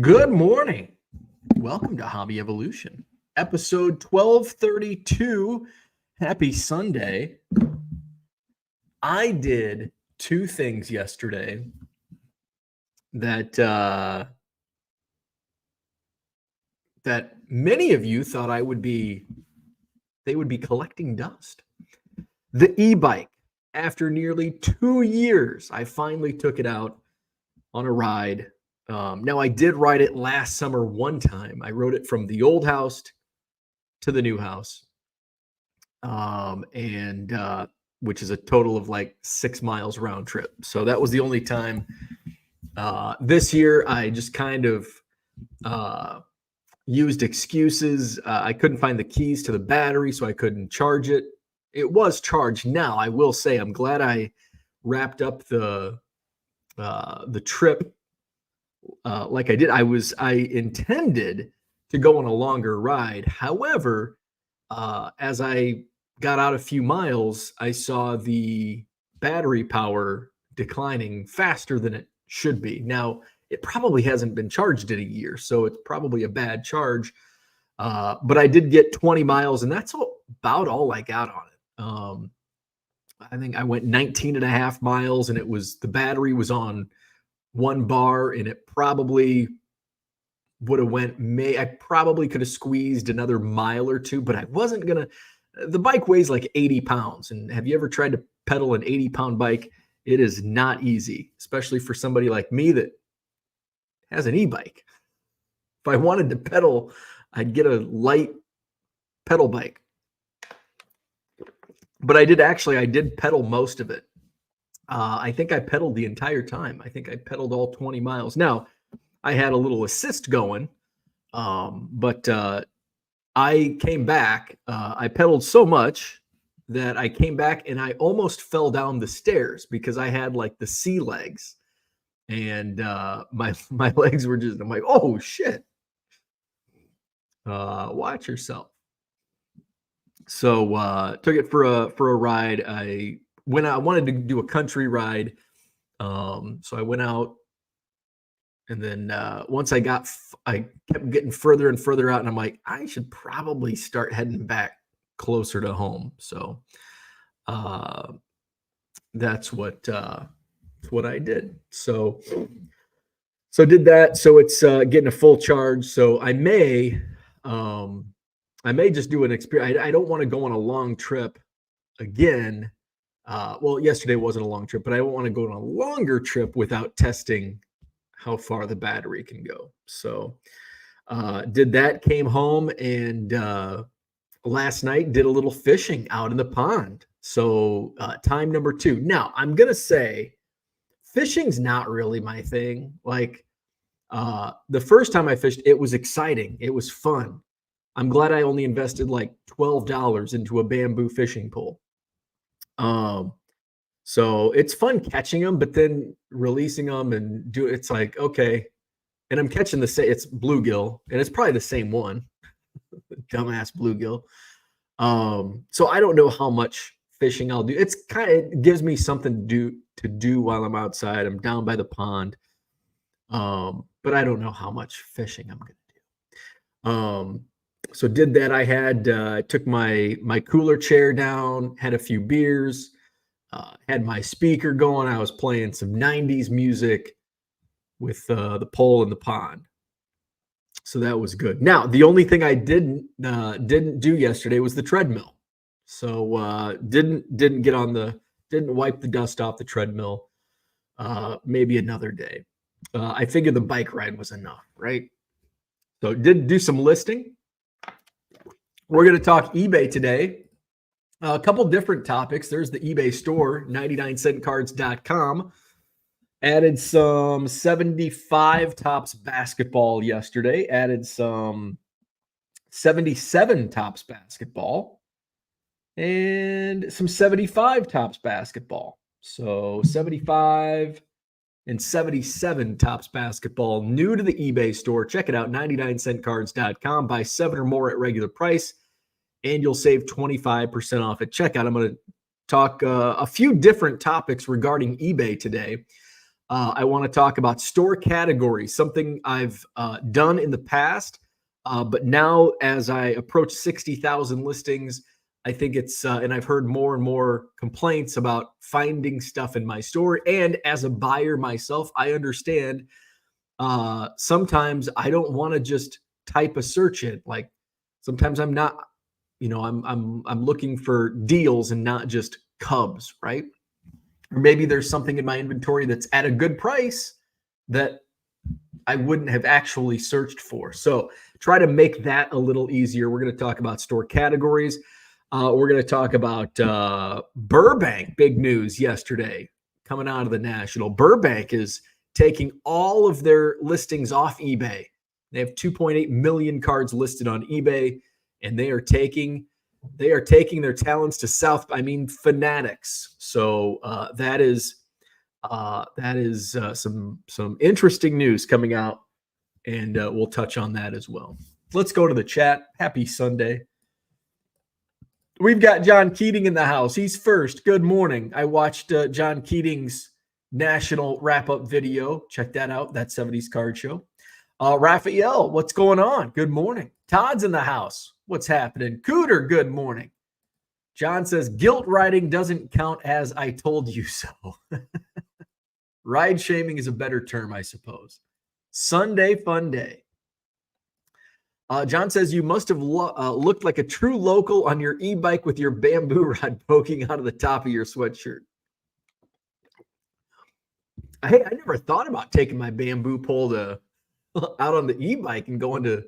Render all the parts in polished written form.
Good morning. Welcome to Hobby Evolution, episode 1232. Happy Sunday. I did two things yesterday that that many of you thought they would be collecting dust. The e-bike. After nearly 2 years, I finally took it out on a ride. Now, I did ride it last summer one time. I rode it from the old house to the new house, which is a total of like 6 miles round trip. So that was the only time. This year, I just kind of used excuses. I couldn't find the keys to the battery, so I couldn't charge it. It was charged. Now, I will say I'm glad I wrapped up the trip like I did. I intended to go on a longer ride. However, as I got out a few miles, I saw the battery power declining faster than it should be. Now, it probably hasn't been charged in a year, so it's probably a bad charge. But I did get 20 miles, and that's about all I got on it. I think I went 19 and a half miles, and the battery was on one bar, and it probably would have I probably could have squeezed another mile or two, but I wasn't gonna. The bike weighs like 80 pounds, and have you ever tried to pedal an 80-pound bike? It is not easy, especially for somebody like me that has an e-bike. If I wanted to pedal, I'd get a light pedal bike. But I did pedal most of it. I think I pedaled the entire time. I think I pedaled all 20 miles. Now, I had a little assist going, but I came back. I pedaled so much that I came back and I almost fell down the stairs because I had like the sea legs, and my legs were I'm like, oh shit. Watch yourself. So took it for a ride. I wanted to do a country ride. So I went out, and then once I kept getting further and further out, and I'm like, I should probably start heading back closer to home. So that's what I did. So did that. So it's getting a full charge. So I may just do an experience. I don't want to go on a long trip again. Well, yesterday wasn't a long trip, but I don't want to go on a longer trip without testing how far the battery can go. So did that, came home, and last night did a little fishing out in the pond. So time number 2. Now, I'm going to say fishing's not really my thing. Like the first time I fished, it was exciting. It was fun. I'm glad I only invested like $12 into a bamboo fishing pole. So it's fun catching them, but then releasing them and it's like, okay. And I'm catching it's bluegill, and it's probably the same one. Dumbass bluegill. So I don't know how much fishing I'll do. It gives me something to do while I'm outside. I'm down by the pond. But I don't know how much fishing I'm going to do. So did that. I took my cooler chair down, had a few beers, had my speaker going. I was playing some 90s music with the pole in the pond. So that was good. Now, the only thing I didn't do yesterday was the treadmill. So didn't wipe the dust off the treadmill. Maybe another day. I figured the bike ride was enough, right? So did do some listing. We're going to talk eBay today. A couple different topics. There's the eBay store, 99centcards.com. Added some 75 Topps basketball yesterday. Added some 77 Topps basketball. And some 75 Topps basketball. So 75 and 77 Topps basketball new to the eBay store. Check it out, 99centcards.com. Buy 7 or more at regular price, and you'll save 25% off at checkout. I'm going to talk a few different topics regarding eBay today. I want to talk about store categories, something I've done in the past, but now as I approach 60,000 listings, I think it's, and I've heard more and more complaints about finding stuff in my store. And as a buyer myself, I understand sometimes I don't want to just type a search in. Like sometimes I'm not, I'm looking for deals and not just Cubs, right? Or maybe there's something in my inventory that's at a good price that I wouldn't have actually searched for. So try to make that a little easier. We're going to talk about store categories. We're going to talk about Burbank. Big news yesterday coming out of the National. Burbank is taking all of their listings off eBay. They have 2.8 million cards listed on eBay, and they are taking their talents to Fanatics. So that is some interesting news coming out, and we'll touch on that as well. Let's go to the chat. Happy Sunday. We've got John Keating in the house. He's first. Good morning. I watched John Keating's national wrap-up video. Check that out. That 70s Card Show. Raphael, what's going on? Good morning. Todd's in the house. What's happening? Cooter, good morning. John says, guilt riding doesn't count as I told you so. Ride shaming is a better term, I suppose. Sunday fun day. John says, you must have looked like a true local on your e-bike with your bamboo rod poking out of the top of your sweatshirt. Hey, I never thought about taking my bamboo pole out on the e-bike and going to...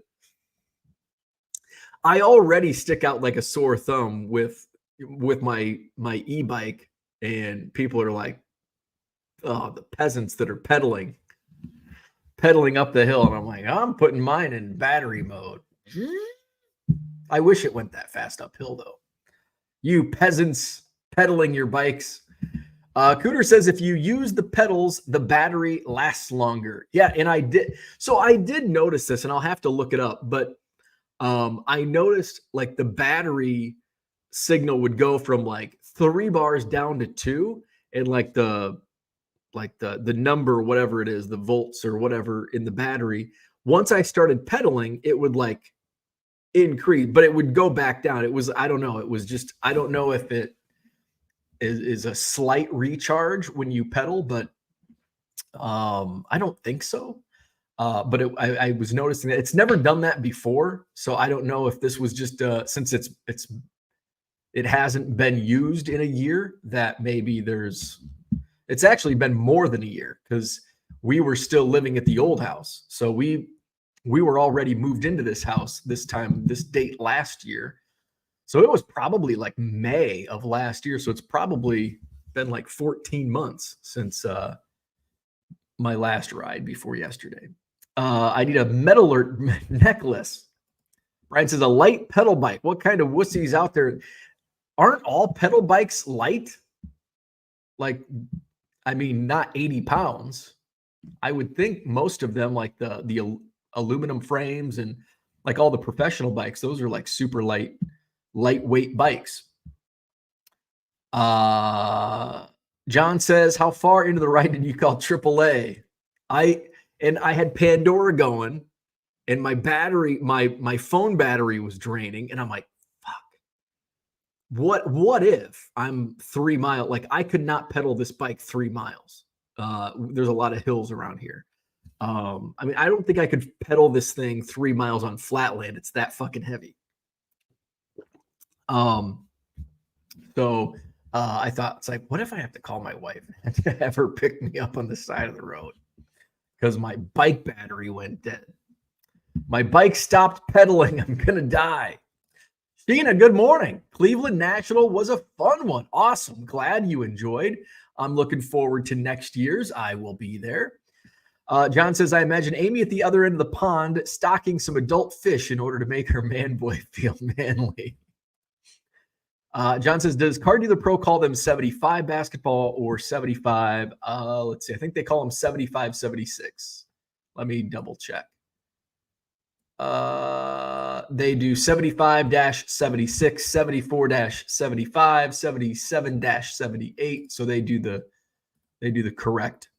I already stick out like a sore thumb with my e-bike, and people are like, oh, the peasants that are pedaling up the hill. And I'm like, I'm putting mine in battery mode. I wish it went that fast uphill, though. You peasants pedaling your bikes. Cooter says, if you use the pedals, the battery lasts longer. Yeah, and I did. So I did notice this, and I'll have to look it up. But I noticed like the battery signal would go from like 3 bars down to 2, and like the number, whatever it is, the volts or whatever in the battery, once I started pedaling, it would like increase, but it would go back down. It was, I don't know. It was just, I don't know if it is a slight recharge when you pedal, but I don't think so. But I was noticing that it's never done that before. So I don't know if this was just, since it hasn't been used in a year, that maybe it's actually been more than a year, because we were still living at the old house. So we were already moved into this house this date last year. So it was probably like May of last year. So it's probably been like 14 months since my last ride before yesterday. I need a metal alert necklace. Brian says, a light pedal bike. What kind of wussies out there? Aren't all pedal bikes light? Like, I mean, not 80 pounds. I would think most of them, like the aluminum frames and like all the professional bikes, those are like super lightweight bikes. John says, how far into the ride did you call AAA? I had Pandora going, and my battery, my phone battery was draining, and I'm like, what if I'm 3 miles? Like, I could not pedal this bike 3 miles. There's a lot of hills around here. I mean, I don't think I could pedal this thing 3 miles on flat land. It's that fucking heavy. So I thought, it's like, what if I have to call my wife to have her pick me up on the side of the road because my bike battery went dead? My bike stopped pedaling. I'm gonna die. Sheena, good morning. Cleveland National was a fun one. Awesome. Glad you enjoyed. I'm looking forward to next year's. I will be there. John says, I imagine Amy at the other end of the pond stocking some adult fish in order to make her man boy feel manly. John says, does Car Dealer Pro call them 75 basketball or 75? Let's see. I think they call them 75, 76. Let me double check. They do 75-76, 74-75, 77-78. So they do the correct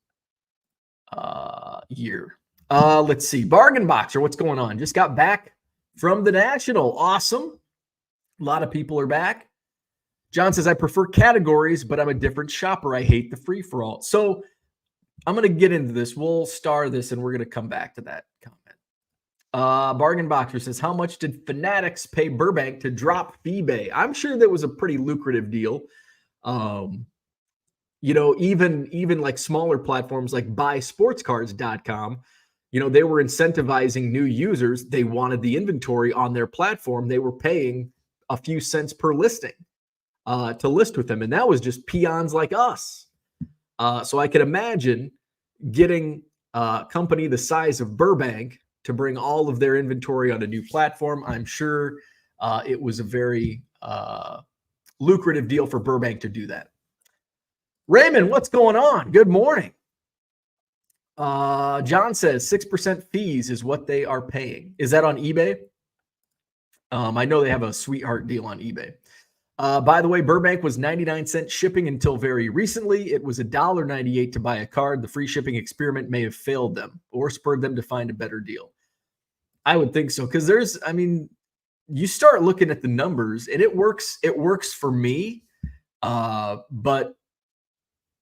year. Let's see. Bargain Boxer, what's going on? Just got back from the National. Awesome. A lot of people are back. John says, I prefer categories, but I'm a different shopper. I hate the free-for-all. So I'm going to get into this. We'll star this, and we're going to come back to that comment. Bargain Boxer says, how much did Fanatics pay Burbank to drop eBay? I'm sure that was a pretty lucrative deal. Even like smaller platforms like buysportscards.com, they were incentivizing new users. They wanted the inventory on their platform. They were paying a few cents per listing to list with them. And that was just peons like us. So I could imagine getting a company the size of Burbank to bring all of their inventory on a new platform. I'm sure it was a very lucrative deal for Burbank to do that. Raymond, what's going on? Good morning. John says 6% fees is what they are paying. Is that on eBay? I know they have a sweetheart deal on eBay. By the way, Burbank was 99-cent shipping until very recently. It was $1.98 to buy a card. The free shipping experiment may have failed them or spurred them to find a better deal. I would think so, because you start looking at the numbers and it works for me, but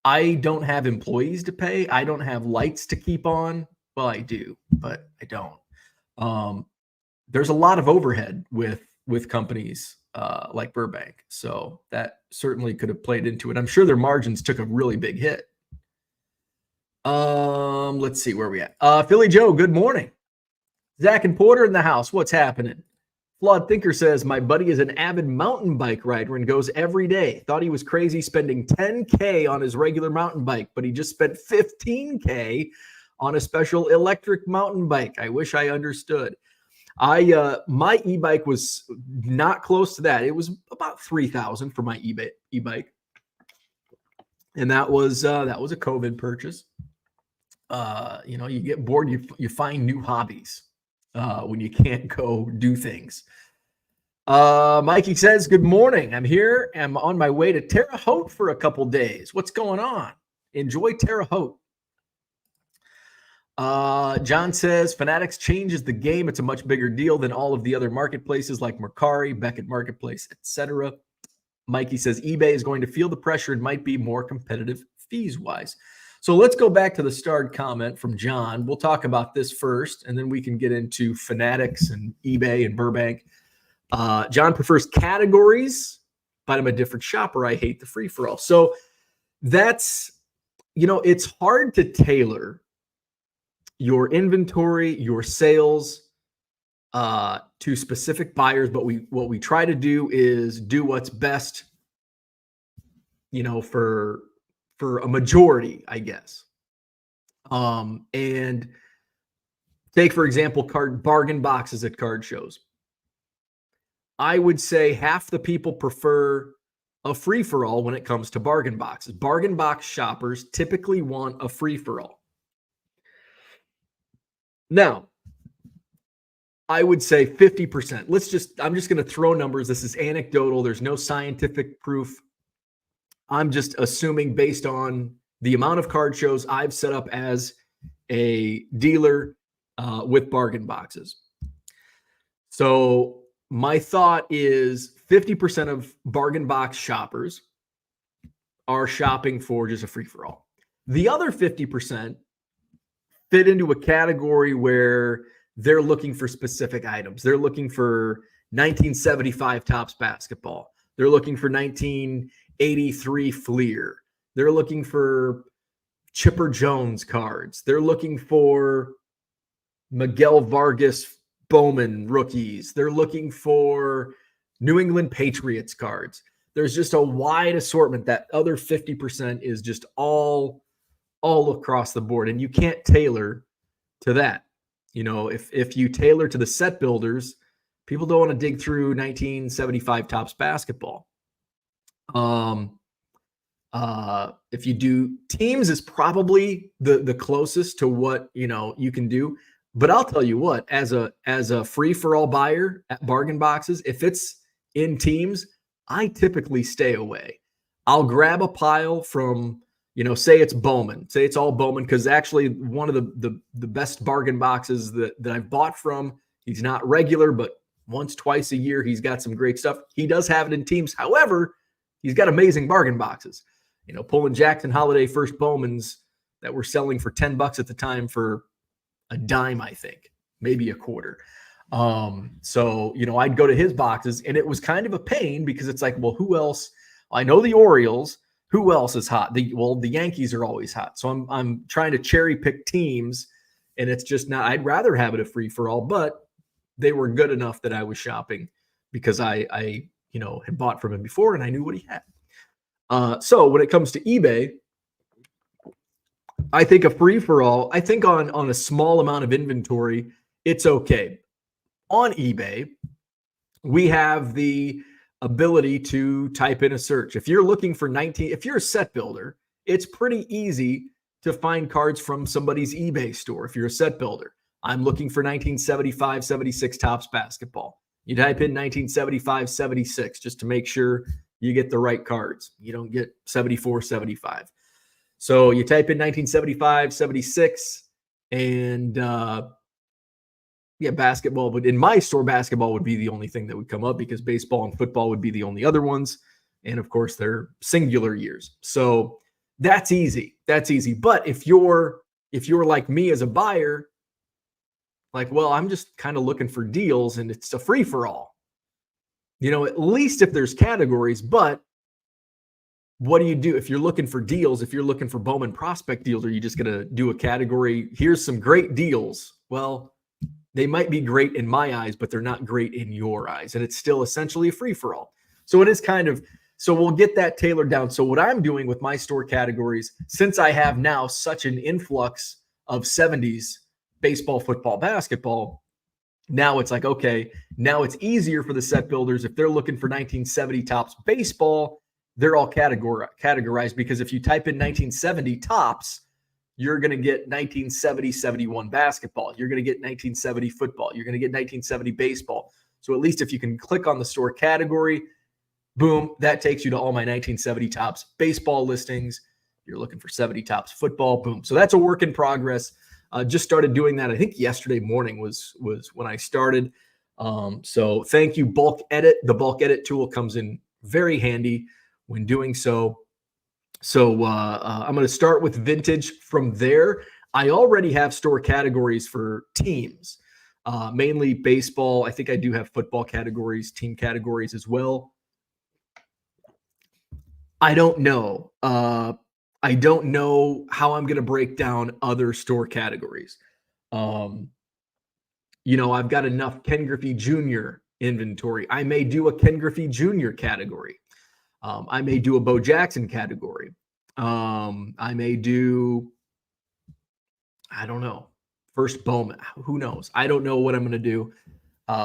I don't have employees to pay. I don't have lights to keep on. Well, I do, but I don't. There's a lot of overhead with companies like Burbank. So that certainly could have played into it. I'm sure their margins took a really big hit. Let's see where we at. Philly Joe, good morning. Zach and Porter in the house. What's happening? Flawed Thinker says, my buddy is an avid mountain bike rider and goes every day. Thought he was crazy spending $10K on his regular mountain bike, but he just spent $15K on a special electric mountain bike. I wish I understood. My e-bike was not close to that. It was about $3,000 for my e-bike. And that was a COVID purchase. You get bored, you find new hobbies when you can't go do things. Mikey says, good morning. I'm here. I'm on my way to Terre Haute for a couple days. What's going on? Enjoy Terre Haute. John says, Fanatics changes the game. It's a much bigger deal than all of the other marketplaces like Mercari, Beckett Marketplace, etc. Mikey says, eBay is going to feel the pressure and might be more competitive fees-wise. So let's go back to the starred comment from John. We'll talk about this first, and then we can get into Fanatics and eBay and Burbank. John prefers categories, but I'm a different shopper. I hate the free-for-all. So that's, it's hard to tailor your inventory, your sales to specific buyers, but what we try to do is do what's best, for a majority, I guess. And take, for example, bargain boxes at card shows. I would say half the people prefer a free-for-all when it comes to bargain boxes. Bargain box shoppers typically want a free-for-all. Now, I would say 50%. I'm just going to throw numbers. This is anecdotal. There's no scientific proof. I'm just assuming based on the amount of card shows I've set up as a dealer with bargain boxes. So my thought is 50% of bargain box shoppers are shopping for just a free-for-all. The other 50% fit into a category where they're looking for specific items. They're looking for 1975 Topps basketball. They're looking for 1983 Fleer. They're looking for Chipper Jones cards. They're looking for Miguel Vargas Bowman rookies. They're looking for New England Patriots cards. There's just a wide assortment. That other 50% is just all across the board, and you can't tailor to that. If you tailor to the set builders, people don't want to dig through 1975 Topps basketball. If you do teams, is probably the closest to what you can do. But I'll tell you what, as a free-for-all buyer at bargain boxes, if it's in teams, I typically stay away. I'll grab a pile from say it's Bowman, say it's all Bowman, because actually one of the best bargain boxes that I've bought from, he's not regular, but once, twice a year, he's got some great stuff. He does have it in teams. However, he's got amazing bargain boxes. Pulling Jackson Holiday first Bowmans that were selling for $10 at the time for a dime, I think, maybe a quarter. So, I'd go to his boxes, and it was kind of a pain because it's like, well, who else? I know the Orioles. Who else is hot? The Yankees are always hot. So I'm trying to cherry pick teams, and it's just not. I'd rather have it a free for all, but they were good enough that I was shopping because I had bought from him before and I knew what he had. So when it comes to eBay, I think a free for all. I think on a small amount of inventory, it's okay. On eBay, we have the ability to type in a search. If you're looking for if you're a set builder, it's pretty easy to find cards from somebody's eBay store. If you're a set builder, I'm looking for 1975, 76 Topps basketball. You type in 1975, 76 just to make sure you get the right cards. You don't get 74, 75. So you type in 1975, 76, and basketball. But in my store, basketball would be the only thing that would come up because baseball and football would be the only other ones. And of course, they're singular years. So that's easy. That's easy. But if you're like me as a buyer, like, well, I'm just kind of looking for deals and it's a free for all. At least if there's categories, but what do you do if you're looking for deals? If you're looking for Bowman prospect deals, are you just going to do a category? Here's some great deals. Well, they might be great in my eyes, but they're not great in your eyes. And it's still essentially a free for all. So it is so we'll get that tailored down. So what I'm doing with my store categories, since I have now such an influx of 70s baseball, football, basketball, now it's like, okay, now it's easier for the set builders. If they're looking for 1970 Topps baseball, they're all categorized because if you type in 1970 Topps, you're going to get 1970, 71 basketball. You're going to get 1970 football. You're going to get 1970 baseball. So at least if you can click on the store category, boom, that takes you to all my 1970 Topps baseball listings. You're looking for 70 Topps football, boom. So that's a work in progress. Just started doing that. I think yesterday morning was when I started. So thank you, Bulk Edit. The Bulk Edit tool comes in very handy when doing so. So I'm going to start with vintage. From there, I already have store categories for teams, mainly baseball. I think I do have football categories, team categories as well. I don't know. I don't know how I'm going to break down other store categories. I've got enough Ken Griffey Jr. inventory. I may do a Ken Griffey Jr. category. I may do a Bo Jackson category. I may do, I don't know, first Bowman. Who knows? I don't know what I'm going to do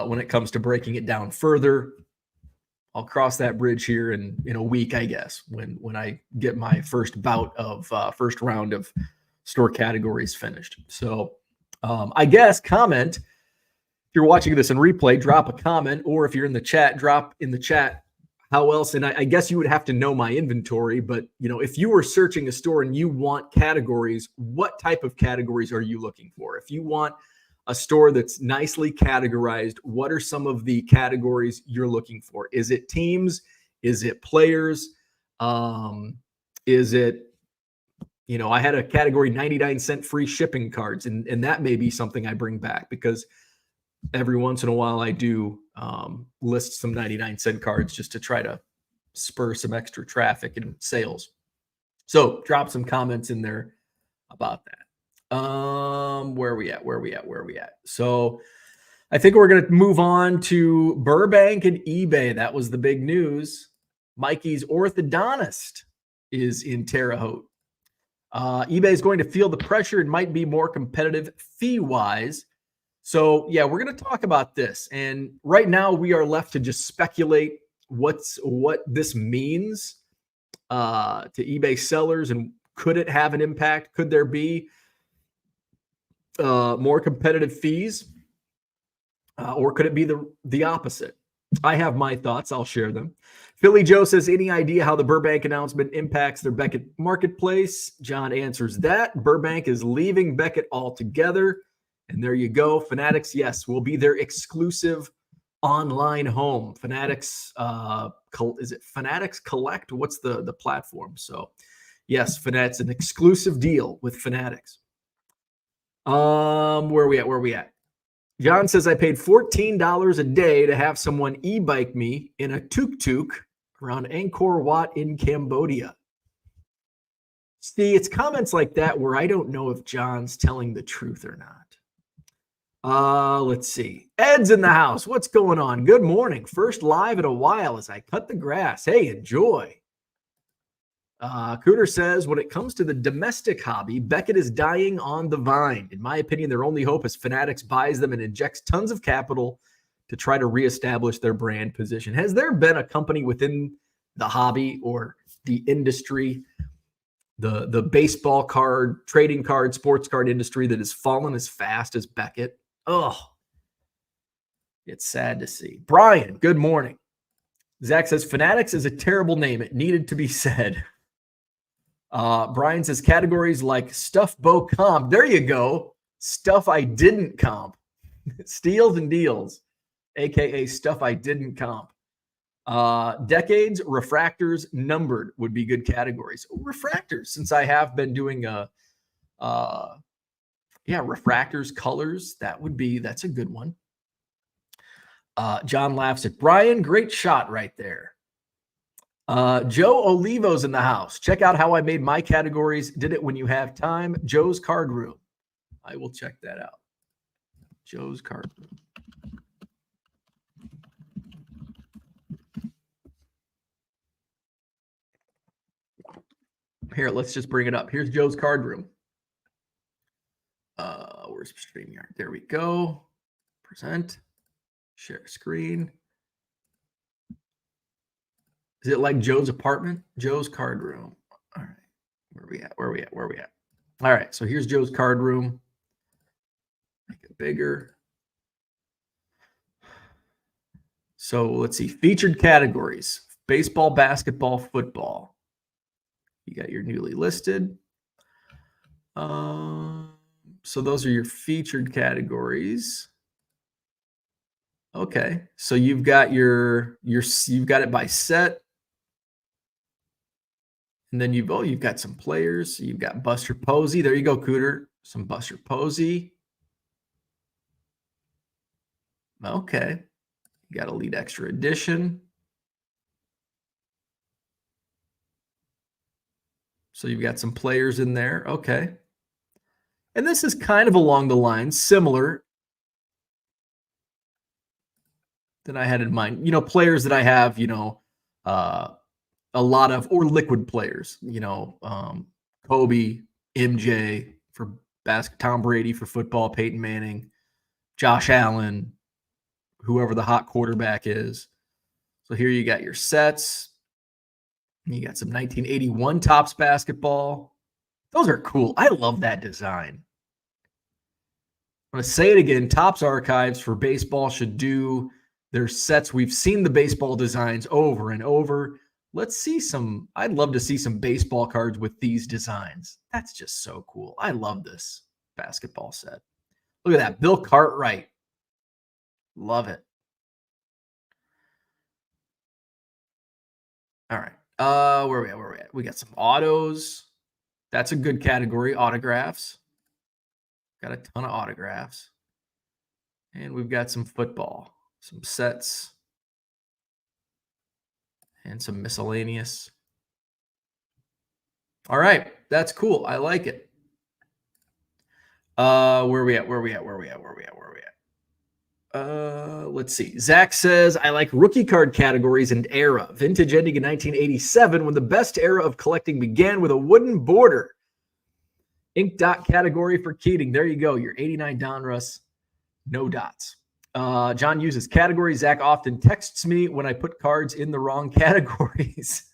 when it comes to breaking it down further. I'll cross that bridge here in a week, I guess, when I get my first round of store categories finished. So I guess comment, if you're watching this in replay, drop a comment, or if you're in the chat, drop in the chat how else. And I guess you would have to know my inventory, but if you were searching a store and you want categories, what type of categories are you looking for? If you want a store that's nicely categorized, what are some of the categories you're looking for? Is it teams? Is it players? Is it, I had a category 99-cent free shipping cards, and that may be something I bring back because every once in a while I do list some 99-cent cards just to try to spur some extra traffic and sales. So drop some comments in there about that. Where are we at? So I think we're going to move on to Burbank and eBay. That was the big news. Mikey's orthodontist is in Terre Haute. eBay is going to feel the pressure and might be more competitive fee-wise. So yeah, we're going to talk about this. And right now we are left to just speculate what this means to eBay sellers, and could it have an impact? Could there be more competitive fees, or could it be the opposite? I have my thoughts. I'll share them. Philly Joe says, any idea how the Burbank announcement impacts their Beckett marketplace? John answers that. Burbank is leaving Beckett altogether. And there you go. Fanatics, yes, will be their exclusive online home. Fanatics, is it Fanatics Collect? What's the platform? So, yes, Fanatics, an exclusive deal with Fanatics. Where are we at? John says, I paid $14 a day to have someone e-bike me in a tuk-tuk around Angkor Wat in Cambodia. See, it's comments like that where I don't know if John's telling the truth or not. Let's see. Ed's in the house. What's going on? Good morning. First live in a while as I cut the grass. Hey, enjoy. Cooter says, when it comes to the domestic hobby, Beckett is dying on the vine. In my opinion, their only hope is Fanatics buys them and injects tons of capital to try to reestablish their brand position. Has there been a company within the hobby or the industry, the baseball card, trading card, sports card industry that has fallen as fast as Beckett? Oh, it's sad to see. Brian, good morning. Zach says, Fanatics is a terrible name. It needed to be said. Brian says categories like stuff Bo comp. There you go. Stuff I didn't comp. Steals and deals, aka stuff I didn't comp. Decades, refractors, numbered would be good categories. Refractors, since I have been doing refractors, colors, that's a good one. John laughs at Brian. Great shot right there. Joe Olivo's in the house. Check out how I made my categories. Did it when you have time. Joe's Card Room. I will check that out. Joe's Card Room. Here, let's just bring it up. Here's Joe's Card Room. Where's StreamYard? There we go. Present. Share screen. Is it like Joe's apartment? Joe's Card Room. All right. Where are we at? All right. So here's Joe's Card Room. Make it bigger. So let's see. Featured categories. Baseball, basketball, football. You got your newly listed. So those are your featured categories. Okay. So you've got you've got it by set. And then you've got some players. You've got Buster Posey. There you go, Cooter. Some Buster Posey. Okay. You got Elite Extra Edition. So you've got some players in there. Okay. And this is kind of along the lines, similar than I had in mind. You know, players that I have, a lot of, or liquid players, Kobe, MJ for basketball, Tom Brady for football, Peyton Manning, Josh Allen, whoever the hot quarterback is. So here you got your sets. You got some 1981 Topps basketball. Those are cool. I love that design. I'm going to say it again. Topps Archives for baseball should do their sets. We've seen the baseball designs over and over. Let's see I'd love to see some baseball cards with these designs. That's just so cool. I love this basketball set. Look at that. Bill Cartwright. Love it. All right. Where are we at? We got some autos. That's a good category. Autographs. Got a ton of autographs. And we've got some football, some sets, and some miscellaneous. All right. That's cool. I like it. Where are we at? Let's see. Zach says, I like rookie card categories and era. Vintage ending in 1987 when the best era of collecting began with a wooden border. Ink dot category for Keating. There you go. Your 89 Donruss. No dots. John uses categories. Zach often texts me when I put cards in the wrong categories.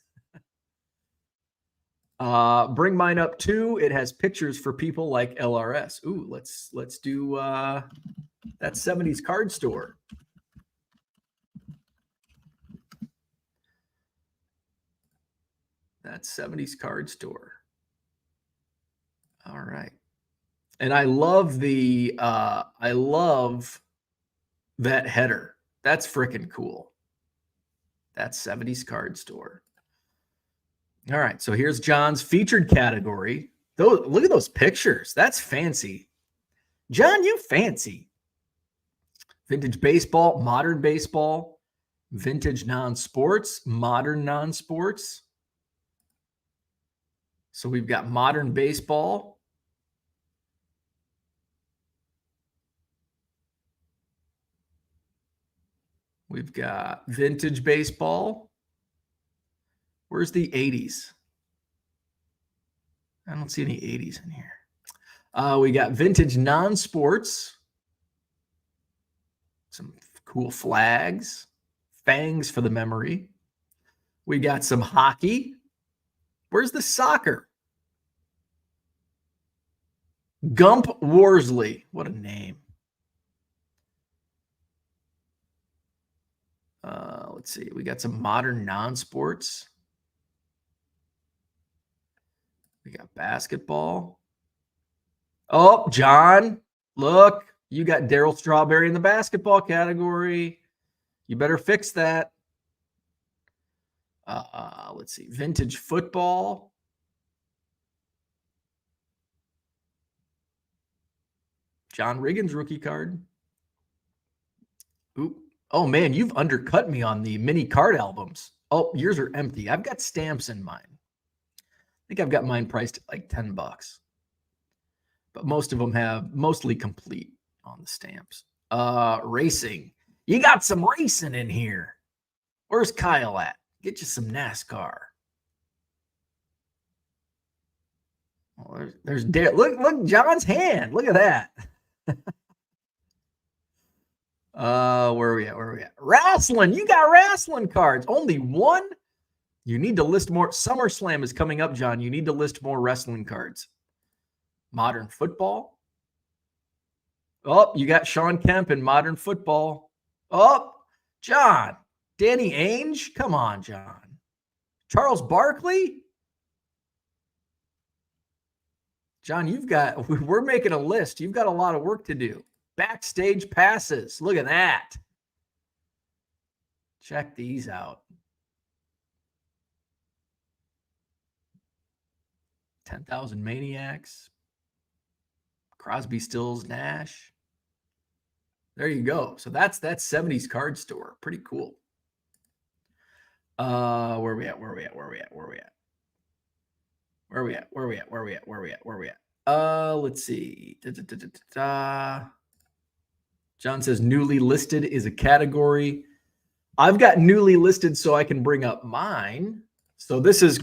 Bring mine up too. It has pictures for people like LRS. Ooh, let's do that 70s card store. That 70s card store. All right. And I love that header. That's freaking cool. That 70s card store. All right. So here's John's featured category. Look at those pictures. That's fancy. John, you fancy. Vintage baseball, modern baseball, vintage non-sports, modern non-sports. So we've got modern baseball. We've got vintage baseball. Where's the 80s? I don't see any 80s in here. We got vintage non-sports. Some cool flags. Fangs for the memory. We got some hockey. Where's the soccer? Gump Worsley. What a name. Let's see. We got some modern non-sports. We got basketball. Oh, John, look. You got Darryl Strawberry in the basketball category. You better fix that. Let's see. Vintage football. John Riggins rookie card. Oop. Oh, man, you've undercut me on the mini card albums. Oh, yours are empty. I've got stamps in mine. I think I've got mine priced at like $10. But most of them have mostly complete on the stamps. Racing. You got some racing in here. Where's Kyle at? Get you some NASCAR. Well, there's look John's hand. Look at that. Where are we at? Wrestling. You got wrestling cards. Only one? You need to list more. SummerSlam is coming up, John. You need to list more wrestling cards. Modern football. Oh, you got Sean Kemp in modern football. Oh, John. Danny Ainge? Come on, John. Charles Barkley? John, we're making a list. You've got a lot of work to do. Backstage passes. Look at that. Check these out. 10,000 Maniacs. Crosby, Stills, Nash. There you go. So that's that 70s card store. Pretty cool. Where are we at? Let's see. John says newly listed is a category. I've got newly listed so I can bring up mine. So this is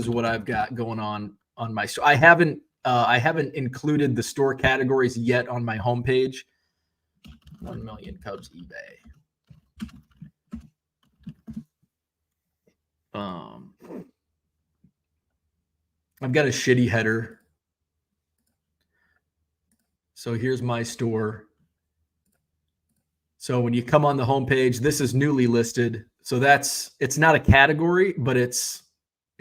what I've got going on my store. I haven't included the store categories yet on my homepage. 1 million Cubs eBay. I've got a shitty header. So here's my store. So when you come on the homepage, this is newly listed. So it's not a category, but it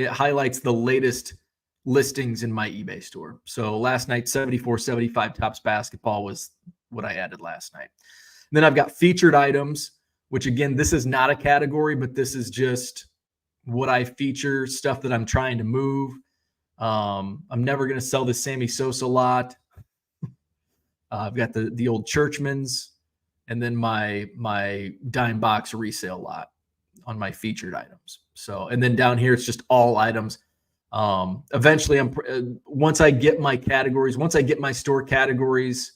highlights the latest listings in my eBay store. So last night, 74-75 Topps basketball was what I added last night. And then I've got featured items, which again, this is not a category, but this is just what I feature, stuff that I'm trying to move. I'm never going to sell the Sammy Sosa lot. I've got the old Churchman's, and then my dime box resale lot on my featured items. So, and then down here, it's just all items. Eventually once I get my categories, once I get my store categories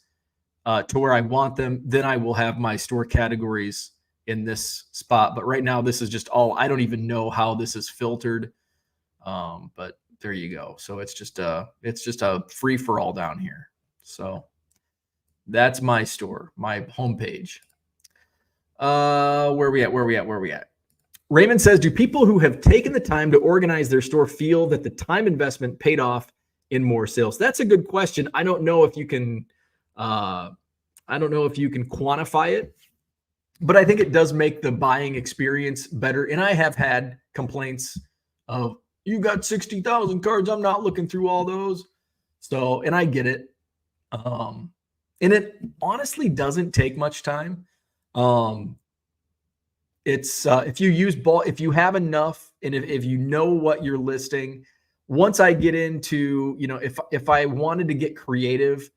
to where I want them, then I will have my store categories in this spot. But right now, this is just all, I don't even know how this is filtered. But there you go. So it's just a free for all down here. So that's my store, my homepage. Where are we at? Raymond says, do people who have taken the time to organize their store feel that the time investment paid off in more sales? That's a good question. I don't know if you can quantify it, but I think it does make the buying experience better. And I have had complaints of, You got 60,000 cards. I'm not looking through all those. So, and I get it. And it honestly doesn't take much time. It's if you use if you have enough, and if you know what you're listing. Once I get into, if I wanted to get creative,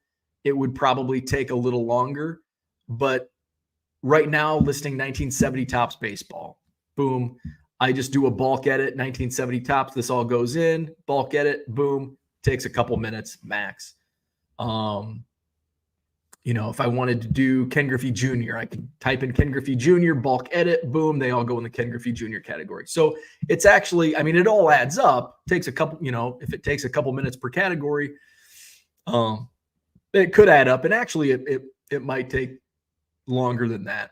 it would probably take a little longer. But right now, listing 1970 Topps baseball, boom. I just do a bulk edit, 1970 Topps. This all goes in, bulk edit, boom. Takes a couple minutes max. If I wanted to do Ken Griffey Jr., I could type in Ken Griffey Jr., bulk edit, boom, they all go in the Ken Griffey Jr. category. So it's actually, it all adds up. Takes a couple, if it takes a couple minutes per category, it could add up. And actually it might take longer than that.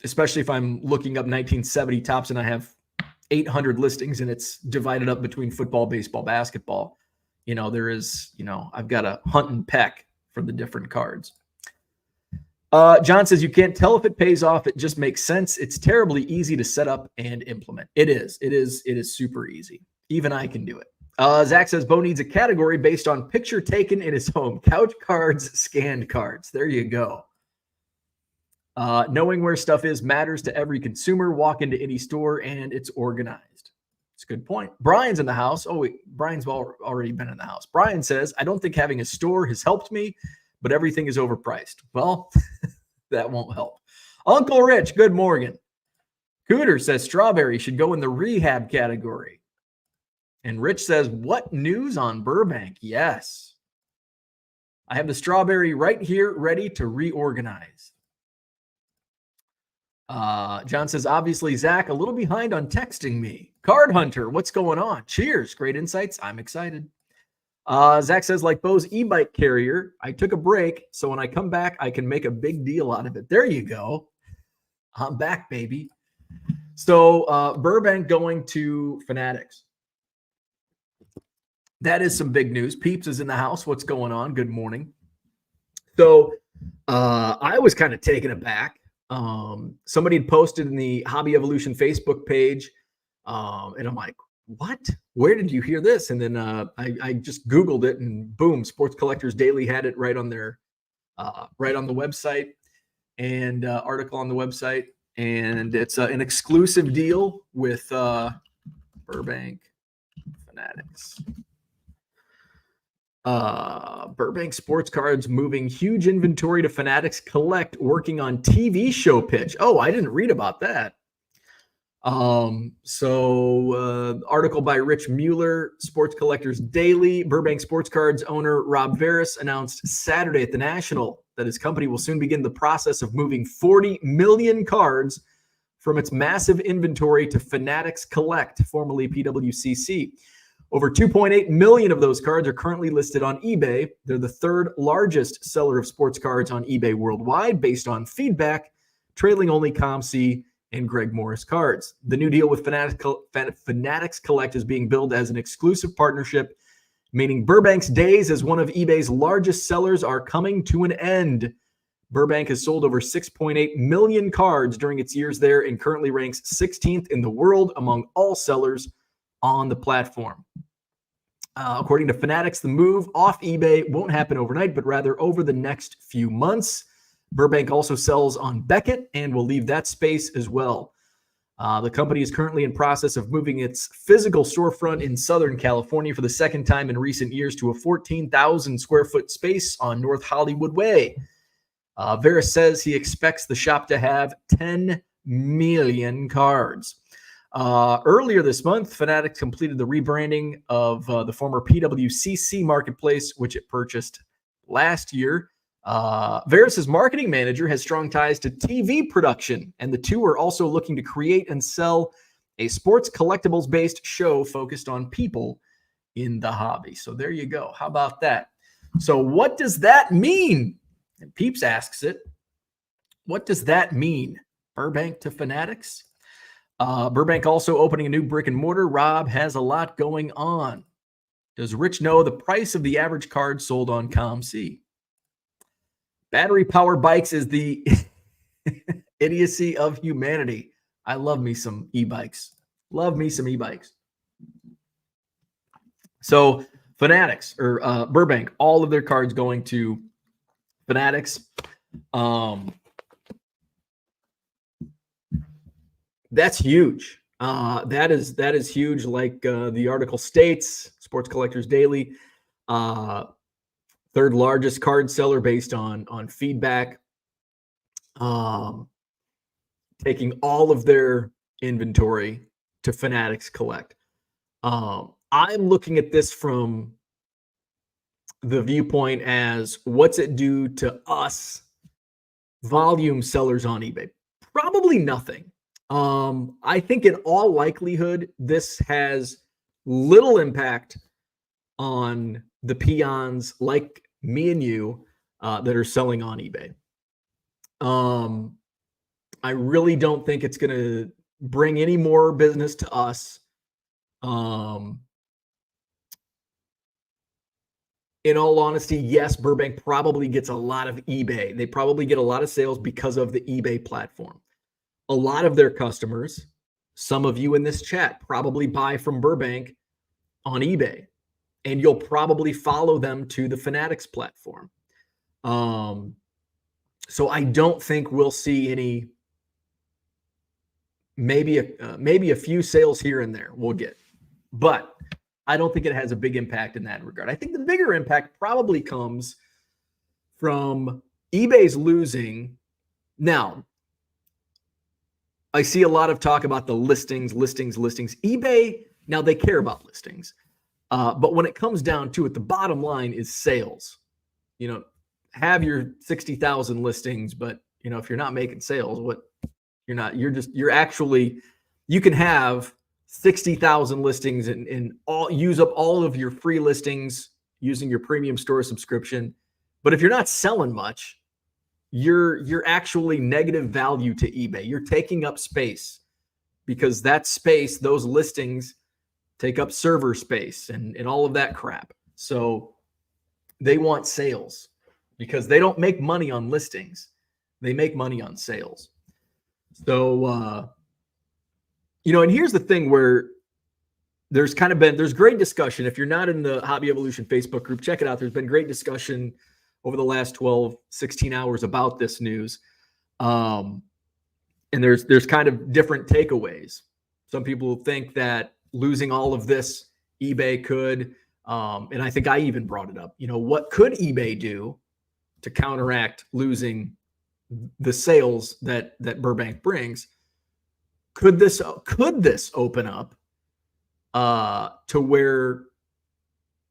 Especially if I'm looking up 1970 Topps and I have 800 listings and it's divided up between football, baseball, basketball. There is, I've got to hunt and peck for the different cards. John says, you can't tell if it pays off. It just makes sense. It's terribly easy to set up and implement. It is super easy. Even I can do it. Zach says, Bo needs a category based on picture taken in his home. Couch cards, scanned cards. There you go. Knowing where stuff is matters to every consumer. Walk into any store and it's organized. It's a good point. Brian's in the house. Oh, wait, Brian's already been in the house. Brian says, I don't think having a store has helped me, but everything is overpriced. Well, that won't help. Uncle Rich, good morning. Cooter says strawberry should go in the rehab category. And Rich says, what news on Burbank? Yes. I have the strawberry right here ready to reorganize. John says, obviously, Zach, a little behind on texting me. Card Hunter, what's going on? Cheers. Great insights. I'm excited. Zach says, like Bo's e-bike carrier, I took a break, so when I come back, I can make a big deal out of it. There you go. I'm back, baby. So Burbank going to Fanatics. That is some big news. Peeps is in the house. What's going on? Good morning. So I was kind of taken aback. Somebody had posted in the Hobby Evolution Facebook page, and I'm like, what? Where did you hear this? And then I just Googled it, and boom, Sports Collectors Daily had it right on their right on the website, and article on the website, and it's an exclusive deal with Burbank Fanatics. Burbank Sports Cards moving huge inventory to Fanatics Collect, working on TV show pitch. Oh, I didn't read about that. Article by Rich Mueller, Sports Collectors Daily. Burbank Sports Cards owner Rob Veras announced Saturday at the National that his company will soon begin the process of moving 40 million cards from its massive inventory to Fanatics Collect, formerly PWCC. Over 2.8 million of those cards are currently listed on eBay. They're the third largest seller of sports cards on eBay worldwide, based on feedback, trailing only ComC and Greg Morris Cards. The new deal with Fanatics Collect is being billed as an exclusive partnership, meaning Burbank's days as one of eBay's largest sellers are coming to an end. Burbank has sold over 6.8 million cards during its years there and currently ranks 16th in the world among all sellers on the platform. According to Fanatics, the move off eBay won't happen overnight, but rather over the next few months. Burbank also sells on Beckett and will leave that space as well. The company is currently in process of moving its physical storefront in Southern California for the second time in recent years to a 14,000 square foot space on North Hollywood Way. Veras says he expects the shop to have 10 million cards. Earlier this month, Fanatics completed the rebranding of the former PWCC marketplace, which it purchased last year. Veras' marketing manager has strong ties to TV production, and the two are also looking to create and sell a sports collectibles-based show focused on people in the hobby. So there you go. How about that? So what does that mean? And Peeps asks it. What does that mean? Burbank to Fanatics? Burbank also opening a new brick and mortar. Rob has a lot going on. Does Rich know the price of the average card sold on ComC? Battery power bikes is the idiocy of humanity. I love me some e-bikes. Love me some e-bikes. So Fanatics or Burbank, all of their cards going to Fanatics. That's huge. That is huge. Like the article states, Sports Collectors Daily, third largest card seller based on feedback. Taking all of their inventory to Fanatics Collect. I'm looking at this from the viewpoint as what's it do to us volume sellers on eBay? Probably nothing. I think in all likelihood, this has little impact on the peons like me and you that are selling on eBay. I really don't think it's going to bring any more business to us. In all honesty, yes, Burbank probably gets a lot of eBay. They probably get a lot of sales because of the eBay platform. A lot of their customers, some of you in this chat, probably buy from Burbank on eBay, and you'll probably follow them to the Fanatics platform. So I don't think we'll see any. Maybe a few sales here and there we'll get, but I don't think it has a big impact in that regard. I think the bigger impact probably comes from eBay's losing. Now, I see a lot of talk about the listings. eBay, now they care about listings. But when it comes down to it, the bottom line is sales. Have your 60,000 listings, but if you're not making sales, you can have 60,000 listings and use up all of your free listings using your premium store subscription. But if you're not selling much, you're actually negative value to eBay. You're taking up space because that space, those listings take up server space and all of that crap. So they want sales because they don't make money on listings. They make money on sales. So, and here's the thing where there's great discussion. If you're not in the Hobby Evolution Facebook group, check it out. There's been great discussion over the last 12, 16 hours about this news. And there's kind of different takeaways. Some people think that losing all of this, eBay could, and I think I even brought it up, what could eBay do to counteract losing the sales that Burbank brings? Could this open up to where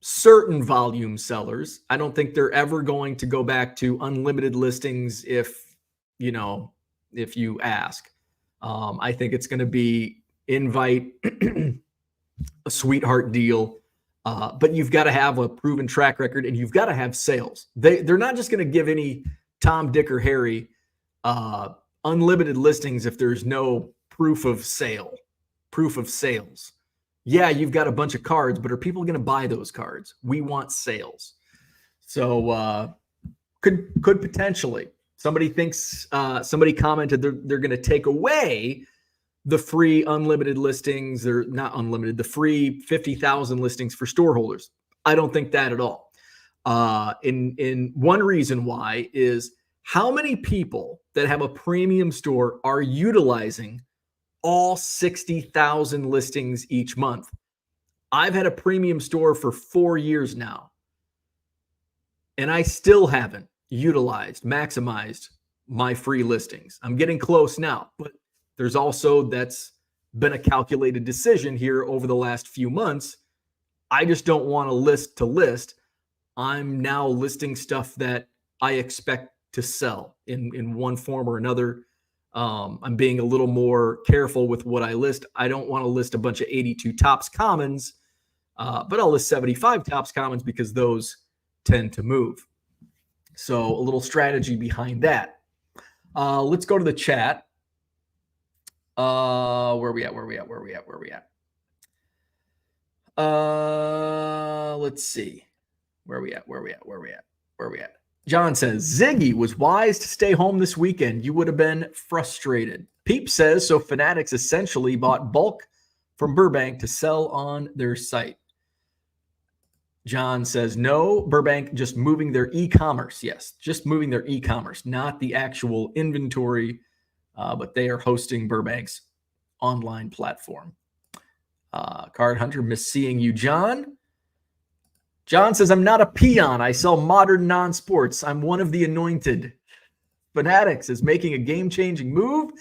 certain volume sellers, I don't think they're ever going to go back to unlimited listings if you ask. I think it's going to be invite a sweetheart deal, but you've got to have a proven track record and you've got to have sales. They're not just going to give any Tom, Dick, or Harry unlimited listings if there's no proof of sales. Yeah, you've got a bunch of cards, but are people going to buy those cards? We want sales. So could potentially. Somebody commented they're going to take away the free unlimited listings. They're not unlimited, the free 50,000 listings for store holders. I don't think that at all. In one reason why is how many people that have a premium store are utilizing all 60,000 listings each month? I've had a premium store for 4 years now, and I still haven't maximized my free listings. I'm getting close now, but there's also that's been a calculated decision here over the last few months. I just don't want to list. I'm now listing stuff that I expect to sell in one form or another. I'm being a little more careful with what I list. I don't want to list a bunch of 82 Topps Commons, but I'll list 75 Topps Commons because those tend to move. So a little strategy behind that. Let's go to the chat. Where are we at? Let's see. Where are we at? John says, Ziggy was wise to stay home this weekend. You would have been frustrated. Peep says, so Fanatics essentially bought bulk from Burbank to sell on their site. John says, no, Burbank just moving their e-commerce. Yes, just moving their e-commerce, not the actual inventory, but they are hosting Burbank's online platform. Card Hunter, miss seeing you, John. John says, I'm not a peon. I sell modern non-sports. I'm one of the anointed. Fanatics is making a game-changing move.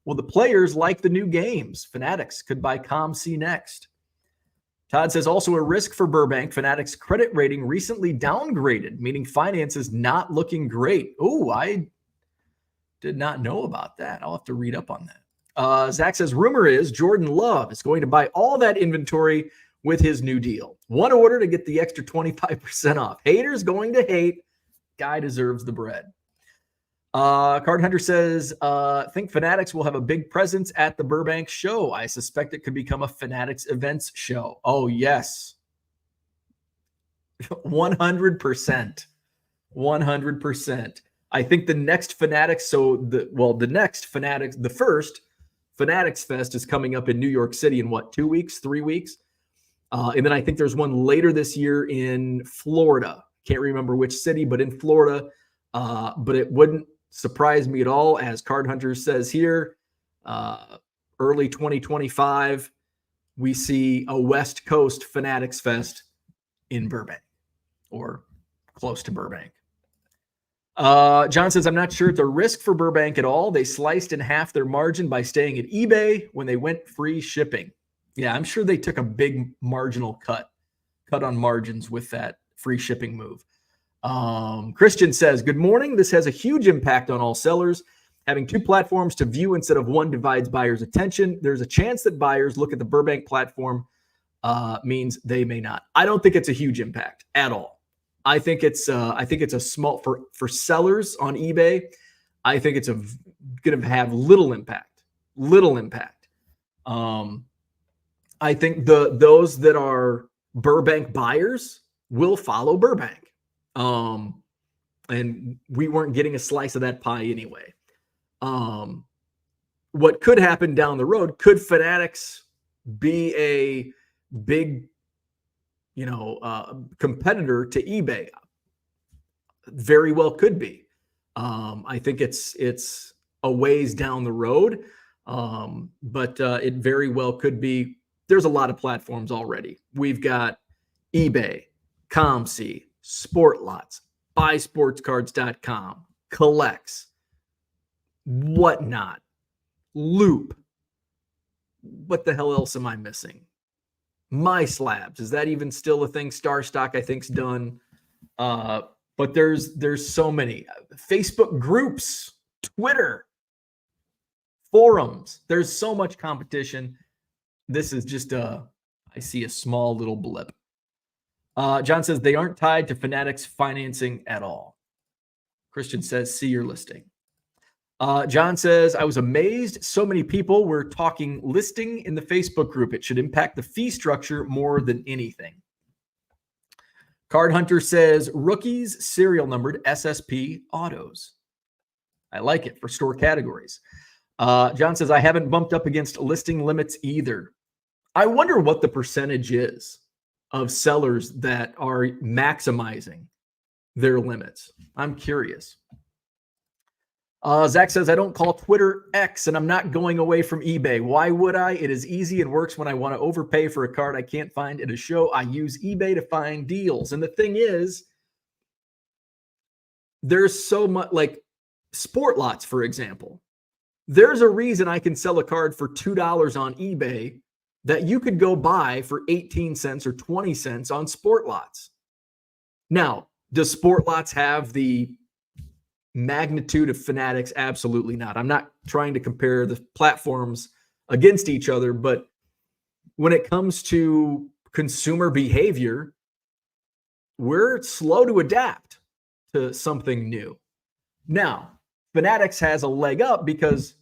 Will the players like the new games? Fanatics could buy ComC next. Todd says, also a risk for Burbank. Fanatics credit rating recently downgraded, meaning finance is not looking great. Oh, I did not know about that. I'll have to read up on that. Zach says, rumor is Jordan Love is going to buy all that inventory with his new deal. One order to get the extra 25% off. Haters going to hate. Guy deserves the bread. Card Hunter says, think Fanatics will have a big presence at the Burbank show. I suspect it could become a Fanatics events show. Oh, yes. 100%. 100%. I think the next Fanatics, the first Fanatics Fest is coming up in New York City in 2 weeks, 3 weeks? And then I think there's one later this year in Florida. Can't remember which city, but in Florida. But it wouldn't surprise me at all, as Card Hunter says here, early 2025, we see a West Coast Fanatics Fest in Burbank or close to Burbank. John says, I'm not sure it's a risk for Burbank at all. They sliced in half their margin by staying at eBay when they went free shipping. Yeah, I'm sure they took a big marginal cut on margins with that free shipping move. Christian says, good morning. This has a huge impact on all sellers. Having two platforms to view instead of one divides buyers' attention. There's a chance that buyers look at the Burbank platform, means they may not. I don't think it's a huge impact at all. I think it's a small for sellers on eBay. I think it's going to have little impact. I think those that are Burbank buyers will follow Burbank. And we weren't getting a slice of that pie anyway. What could happen down the road, could Fanatics be a big, competitor to eBay? Very well could be. I think it's a ways down the road. But it very well could be. There's a lot of platforms already. We've got eBay, ComC, Sportlots, BuySportsCards.com, Collects, whatnot, Loop. What the hell else am I missing? My Slabs, is that even still a thing? Star Stock, I think's done. But there's so many. Facebook groups, Twitter, forums. There's so much competition. This is just I see a small little blip. John says they aren't tied to Fanatics financing at all. Christian says, see your listing. John says, I was amazed so many people were talking listing in the Facebook group. It should impact the fee structure more than anything. Card Hunter says, rookies serial numbered SSP autos. I like it for store categories. John says, I haven't bumped up against listing limits either. I wonder what the percentage is of sellers that are maximizing their limits. I'm curious. Zach says, I don't call Twitter X, and I'm not going away from eBay. Why would I? It is easy and works when I want to overpay for a card I can't find at a show. I use eBay to find deals. And the thing is, there's so much, like Sportlots, for example. There's a reason I can sell a card for $2 on eBay that you could go buy for 18 cents or 20 cents on Sportlots. Now, does Sportlots have the magnitude of Fanatics? Absolutely not. I'm not trying to compare the platforms against each other, but when it comes to consumer behavior, we're slow to adapt to something new. Now, Fanatics has a leg up because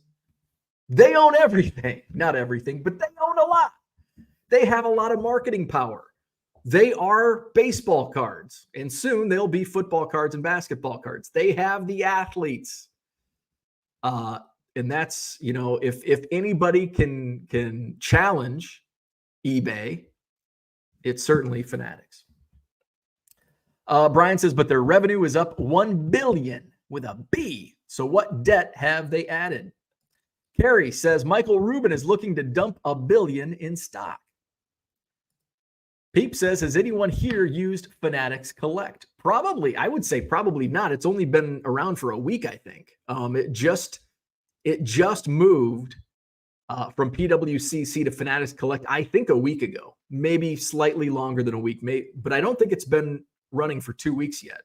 they own everything. Not everything, but they own a lot. They have a lot of marketing power. They are baseball cards, and soon they'll be football cards and basketball cards. They have the athletes. And that's, if anybody can challenge eBay, it's certainly Fanatics. Brian says, but their revenue is up 1 billion with a B. So what debt have they added? Carrie says, Michael Rubin is looking to dump $1 billion in stock. Peep says, has anyone here used Fanatics Collect? Probably. I would say probably not. It's only been around for a week, I think. It just moved from PWCC to Fanatics Collect, I think a week ago, maybe slightly longer than a week, but I don't think it's been running for 2 weeks yet.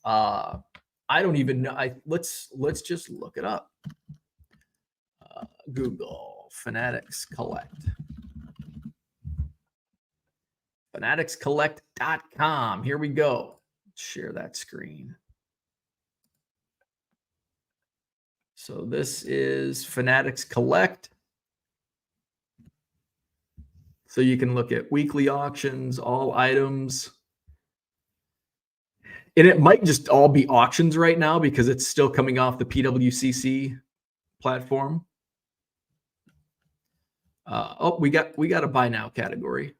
I don't even know. Let's just look it up. Google Fanatics Collect. FanaticsCollect.com. Here we go. Share that screen. So this is Fanatics Collect. So you can look at weekly auctions, all items. And it might just all be auctions right now because it's still coming off the PWCC platform. We got a buy now category.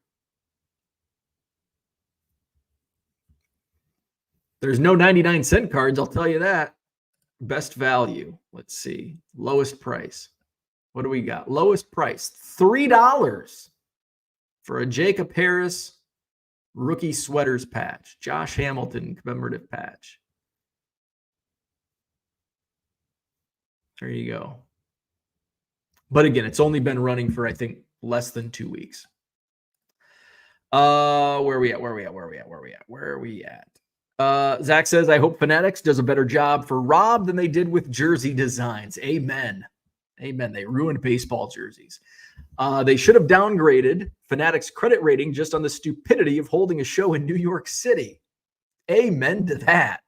There's no 99-cent cards, I'll tell you that. Best value. Let's see. Lowest price. What do we got? Lowest price, $3 for a Jacob Harris rookie sweaters patch. Josh Hamilton commemorative patch. There you go. But again, it's only been running for, I think, less than 2 weeks. Where are we at? Zach says, I hope Fanatics does a better job for Rob than they did with jersey designs. Amen. Amen. They ruined baseball jerseys. They should have downgraded Fanatics' credit rating just on the stupidity of holding a show in New York City. Amen to that.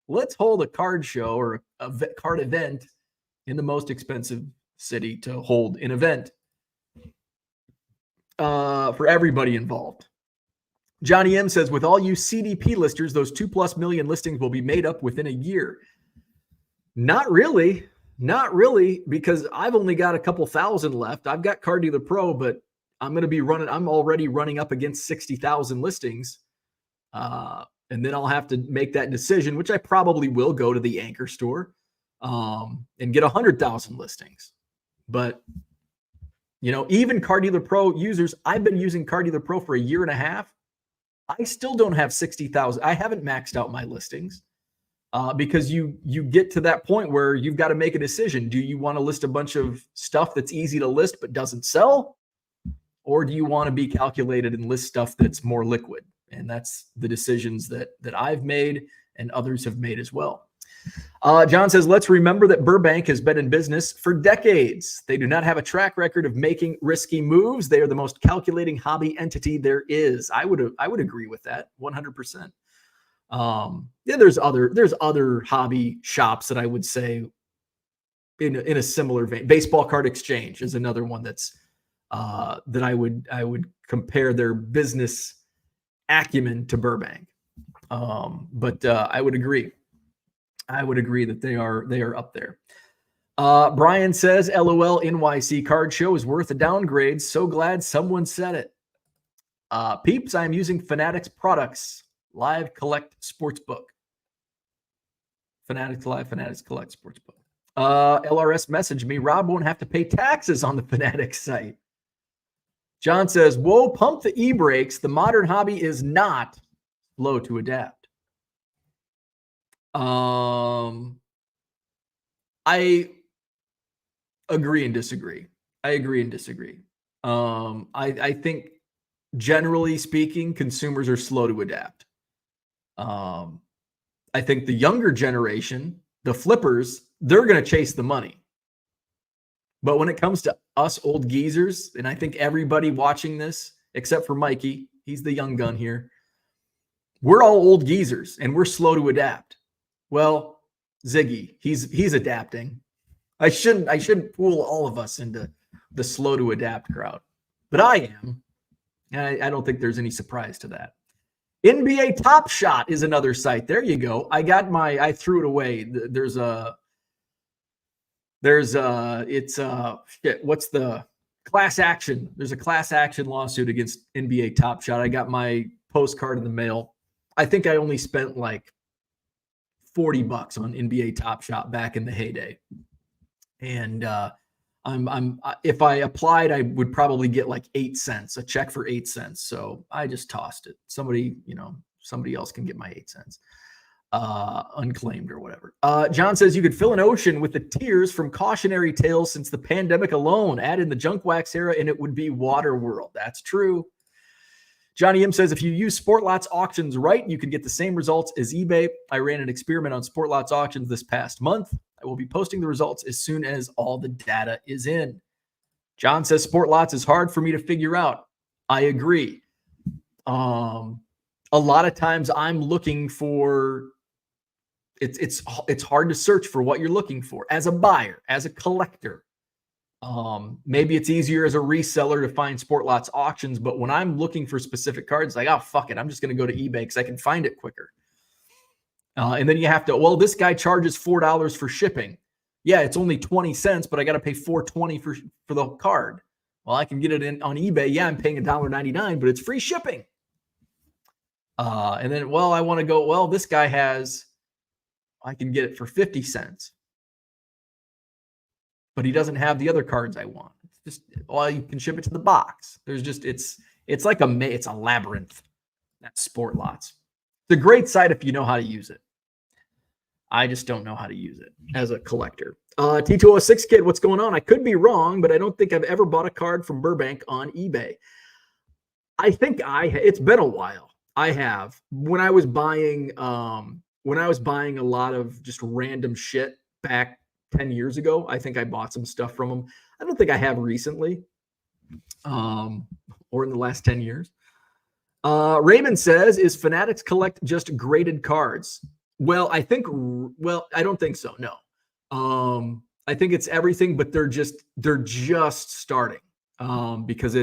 Let's hold a card show or a card event in the most expensive city to hold an event for everybody involved. Johnny M says, with all you CDP listers, those 2+ million listings will be made up within a year. Not really, because I've only got a couple thousand left. I've got Card Dealer Pro, but I'm already running up against 60,000 listings. And then I'll have to make that decision, which I probably will go to the anchor store and get 100,000 listings. But, even Card Dealer Pro users, I've been using Card Dealer Pro for a year and a half. I still don't have 60,000. I haven't maxed out my listings because you get to that point where you've got to make a decision. Do you want to list a bunch of stuff that's easy to list but doesn't sell? Or do you want to be calculated and list stuff that's more liquid? And that's the decisions that I've made and others have made as well. John says, let's remember that Burbank has been in business for decades. They do not have a track record of making risky moves. They are the most calculating hobby entity there is. I would agree with that 100%. There's other hobby shops that I would say in a similar vein. Baseball Card Exchange is another one that's that I would compare their business acumen to Burbank. But I would agree. That they are up there. Brian says, LOL NYC card show is worth a downgrade. So glad someone said it. Peeps, I'm using Fanatics products. Live Collect Sportsbook. Fanatics Live, Fanatics Collect Sportsbook. LRS messaged me. Rob won't have to pay taxes on the Fanatics site. John says, whoa, pump the e-brakes. The modern hobby is not slow to adapt. I agree and disagree. I think generally speaking, consumers are slow to adapt. I think the younger generation, the flippers, they're going to chase the money. But when it comes to us old geezers, and I think everybody watching this, except for Mikey, he's the young gun here, we're all old geezers and we're slow to adapt. Well, Ziggy, he's adapting. I shouldn't fool all of us into the slow to adapt crowd, but I am. I don't think there's any surprise to that. NBA Top Shot is another site. There you go. I threw it away. What's the class action? There's a class action lawsuit against NBA Top Shot. I got my postcard in the mail. I think I only spent like $40 on NBA Top Shot back in the heyday. And if I applied, I would probably get like 8 cents, a check for 8 cents. So I just tossed it. Somebody else can get my 8 cents. Unclaimed or whatever. John says you could fill an ocean with the tears from cautionary tales since the pandemic alone. Add in the junk wax era and it would be water world. That's true. Johnny M says if you use Sportlots auctions right, you can get the same results as eBay. I ran an experiment on Sportlots auctions this past month. I will be posting the results as soon as all the data is in. John says Sportlots is hard for me to figure out. I agree. A lot of times I'm looking for it's hard to search for what you're looking for as a buyer, as a collector. Maybe it's easier as a reseller to find Sportlots auctions, but when I'm looking for specific cards, like, oh, fuck it, I'm just going to go to eBay because I can find it quicker. And then you have to, well, this guy charges $4 for shipping. Yeah, it's only 20 cents, but I got to pay $4.20 for the card. Well, I can get it on eBay. Yeah, I'm paying $1.99, but it's free shipping. And then, well, I want to go, well, this guy I can get it for 50 cents. But he doesn't have the other cards I want. It's just, well, you can ship it to the box. There's just, it's like it's a labyrinth. That's Sportlots. It's a great site if you know how to use it. I just don't know how to use it as a collector. T206 Kid, what's going on? I could be wrong, but I don't think I've ever bought a card from Burbank on eBay. I think it's been a while. I have. When I was buying a lot of just random shit back 10 years ago, I think I bought some stuff from them. I don't think I have recently, or in the last 10 years. Raymond says, is Fanatics Collect just graded cards? Well, I don't think so. No. I think it's everything, but they're just starting. Because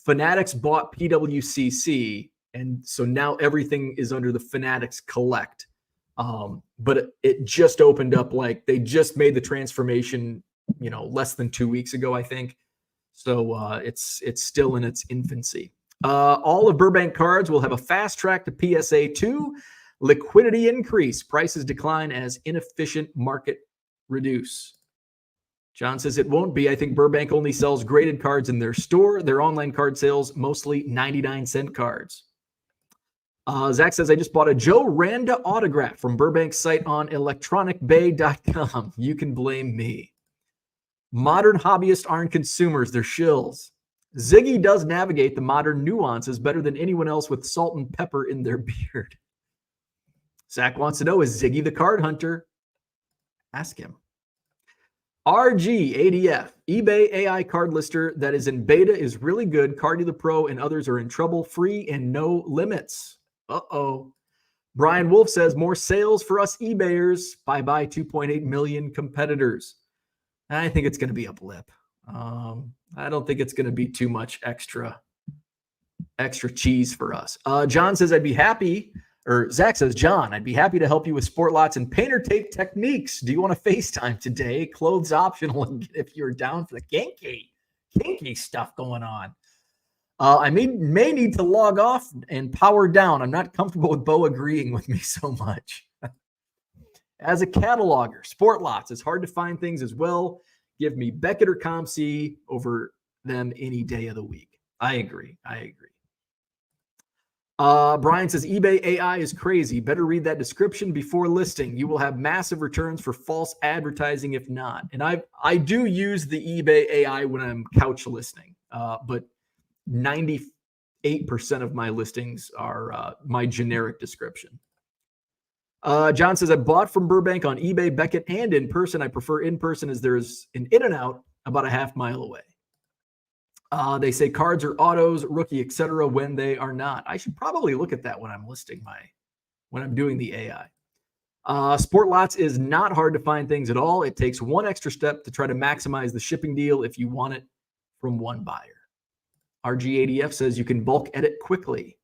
Fanatics bought PWCC, and so now everything is under the Fanatics Collect. But it just opened up, like they just made the transformation, less than 2 weeks ago, I think. So it's still in its infancy. All of Burbank cards will have a fast track to PSA 2. Liquidity increase. Prices decline as inefficient market reduce. John says it won't be. I think Burbank only sells graded cards in their store. Their online card sales, mostly 99-cent cards. Zach says, I just bought a Joe Randa autograph from Burbank's site on electronicbay.com. You can blame me. Modern hobbyists aren't consumers. They're shills. Ziggy does navigate the modern nuances better than anyone else with salt and pepper in their beard. Zach wants to know, is Ziggy the card hunter? Ask him. RG ADF, eBay AI card lister that is in beta is really good. Cardi the Pro and others are in trouble. Free and no limits. Uh-oh. Brian Wolf says, more sales for us eBayers. Bye-bye 2.8 million competitors. I think it's going to be a blip. I don't think it's going to be too much extra cheese for us. John says, Zach says, John, I'd be happy to help you with Sportlots and painter tape techniques. Do you want to FaceTime today? Clothes optional if you're down for the kinky stuff going on. I may need to log off and power down. I'm not comfortable with Bo agreeing with me so much. As a cataloger, Sportlots, it's hard to find things as well. Give me Beckett or ComC over them any day of the week. I agree. Brian says, eBay AI is crazy. Better read that description before listing. You will have massive returns for false advertising if not. And I do use the eBay AI when I'm couch listing, but 98% of my listings are my generic description. John says, I bought from Burbank on eBay, Beckett, and in person. I prefer in person as there's an in and out about a half mile away. They say cards are autos, rookie, etc. when they are not. I should probably look at that when I'm when I'm doing the AI. Sportlots is not hard to find things at all. It takes one extra step to try to maximize the shipping deal if you want it from one buyer. RGADF says you can bulk edit quickly.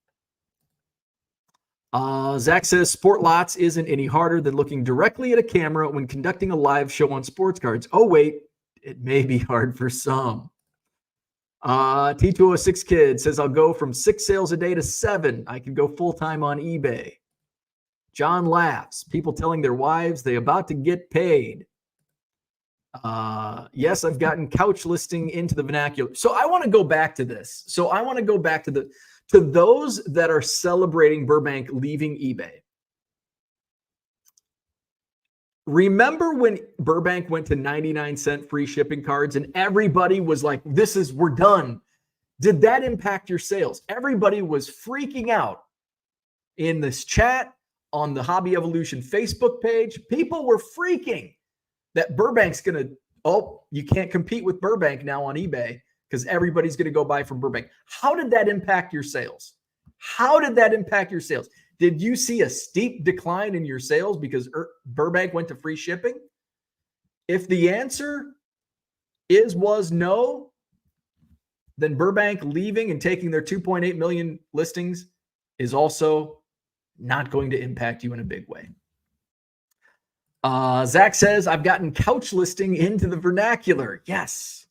Zach says Sportlots isn't any harder than looking directly at a camera when conducting a live show on sports cards. Oh, wait, it may be hard for some. T206 Kid says, I'll go from 6 sales a day to 7. I can go full-time on eBay. John laughs. People telling their wives they're about to get paid. Yes, I've gotten couch listing into the vernacular. So I want to go back to this. So I want to go back to those that are celebrating Burbank leaving eBay. Remember when Burbank went to 99-cent free shipping cards and everybody was like, we're done. Did that impact your sales? Everybody was freaking out in this chat on the Hobby Evolution Facebook page. People were freaking that Burbank's going to, you can't compete with Burbank now on eBay because everybody's going to go buy from Burbank. How did that impact your sales? How did that impact your sales? Did you see a steep decline in your sales because Burbank went to free shipping? If the answer was no, then Burbank leaving and taking their 2.8 million listings is also not going to impact you in a big way. Zach says, I've gotten couch listing into the vernacular. Yes,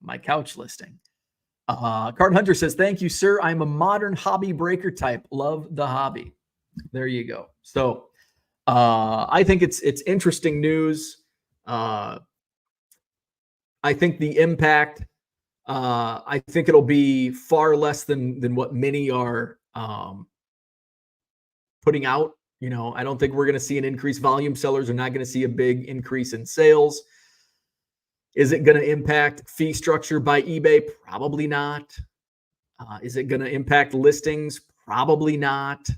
my couch listing. Card Hunter says, thank you, sir. I'm a modern hobby breaker type. Love the hobby. There you go. So I think it's interesting news. I think the impact, I think it'll be far less than what many are putting out. You know, I don't think we're going to see an increased volume. Sellers are not going to see a big increase in sales. Is it going to impact fee structure by eBay? Probably not. Is it going to impact listings? Probably not.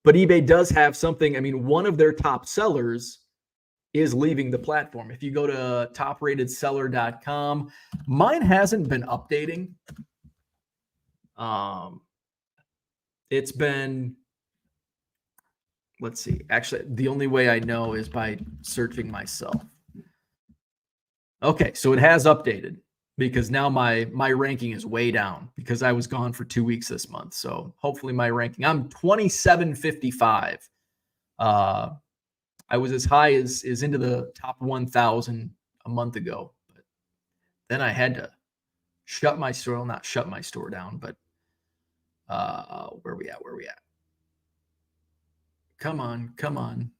But eBay does have something. I mean, one of their top sellers is leaving the platform. If you go to topratedseller.com, mine hasn't been updating. It's been, let's see. Actually, the only way I know is by searching myself. Okay, so it has updated because now my ranking is way down because I was gone for 2 weeks this month. So hopefully my ranking, I'm 2755. I was as high as into the top 1,000 a month ago, but then I had to shut my store, not shut my store down, but where we at? Come on.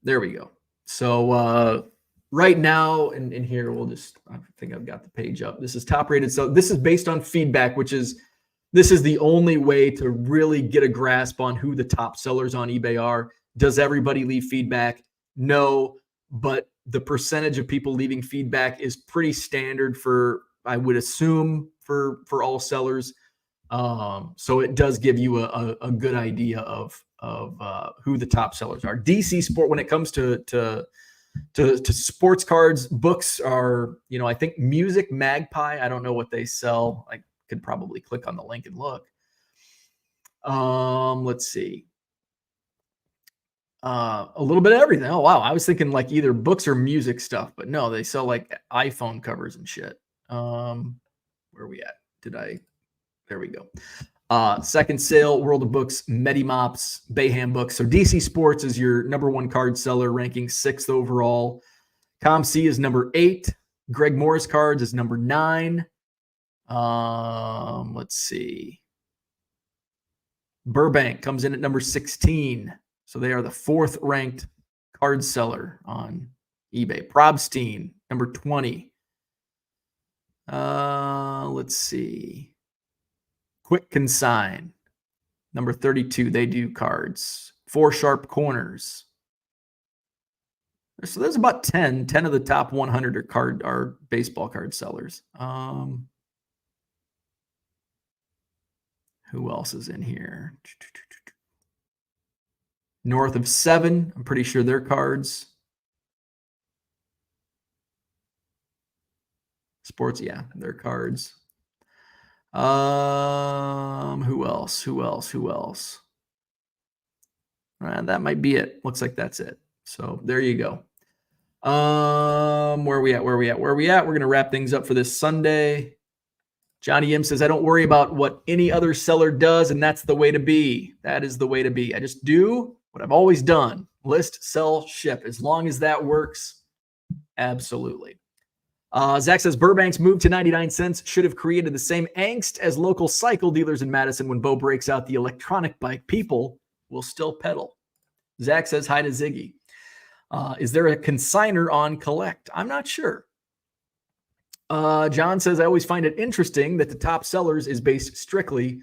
There we go. So right now, and here I think I've got the page up. This is top rated. So this is based on feedback, this is the only way to really get a grasp on who the top sellers on eBay are. Does everybody leave feedback? No, but the percentage of people leaving feedback is pretty standard for, I would assume, for all sellers. So it does give you a good idea of who the top sellers are. DC Sport, when it comes to sports cards, books are, I think Music Magpie. I don't know what they sell. I could probably click on the link and look. Let's see. A little bit of everything. Oh, wow. I was thinking like either books or music stuff, but no, they sell like iPhone covers and shit. Where are we at? There we go. Second sale, World of Books, Medimops, Bayham Books. So DC Sports is your number one card seller, ranking 6th overall. ComC is number 8. Greg Morris Cards is number 9. Let's see. Burbank comes in at number 16. So they are the 4th ranked card seller on eBay. Probstein, number 20. Let's see. Quick Consign, number 32. They do cards. 4 Sharp Corners. So there's about 10 of the top 100 are baseball card sellers. Who else is in here? North of 7. I'm pretty sure they're cards. Sports, yeah, they're cards. Who else? That might be it. Looks like that's it. So there you go. Where are we at? We're going to wrap things up for this Sunday. Johnny M says, I don't worry about what any other seller does, and that's the way to be. That is the way to be. I just do what I've always done. List, sell, ship. As long as that works, absolutely. Zach says Burbank's move to 99 cents should have created the same angst as local cycle dealers in Madison when Bo breaks out the electronic bike. People will still pedal. Zach says hi to Ziggy. Is there a consigner on Collect? I'm not sure. John says I always find it interesting that the top sellers is based strictly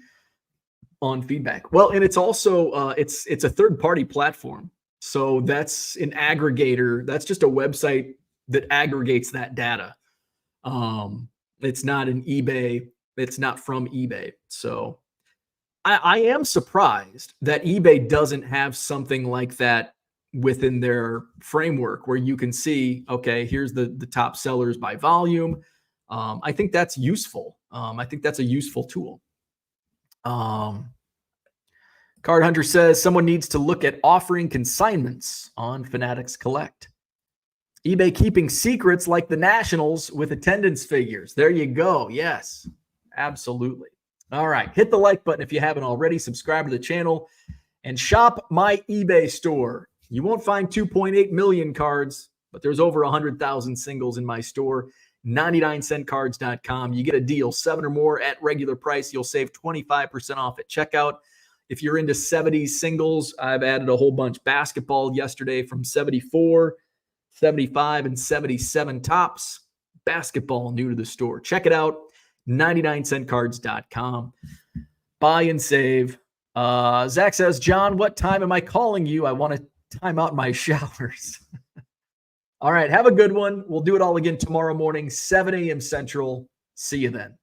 on feedback. Well, and it's also it's a third-party platform. So that's an aggregator. That's just a website that aggregates that data. It's not an eBay. It's not from eBay. So I am surprised that eBay doesn't have something like that within their framework where you can see, okay, here's the top sellers by volume. I think that's useful. I think that's a useful tool. Card Hunter says someone needs to look at offering consignments on Fanatics Collect. eBay keeping secrets like the Nationals with attendance figures. There you go. Yes, absolutely. All right. Hit the like button if you haven't already. Subscribe to the channel and shop my eBay store. You won't find 2.8 million cards, but there's over 100,000 singles in my store. 99centcards.com. You get a deal, 7 or more at regular price. You'll save 25% off at checkout. If you're into 70s singles, I've added a whole bunch. Basketball yesterday from 74, 75, and 77 tops. Basketball new to the store. Check it out. 99centcards.com. Buy and save. Zach says, John, what time am I calling you? I want to time out my showers. All right. Have a good one. We'll do it all again tomorrow morning, 7 a.m. Central. See you then.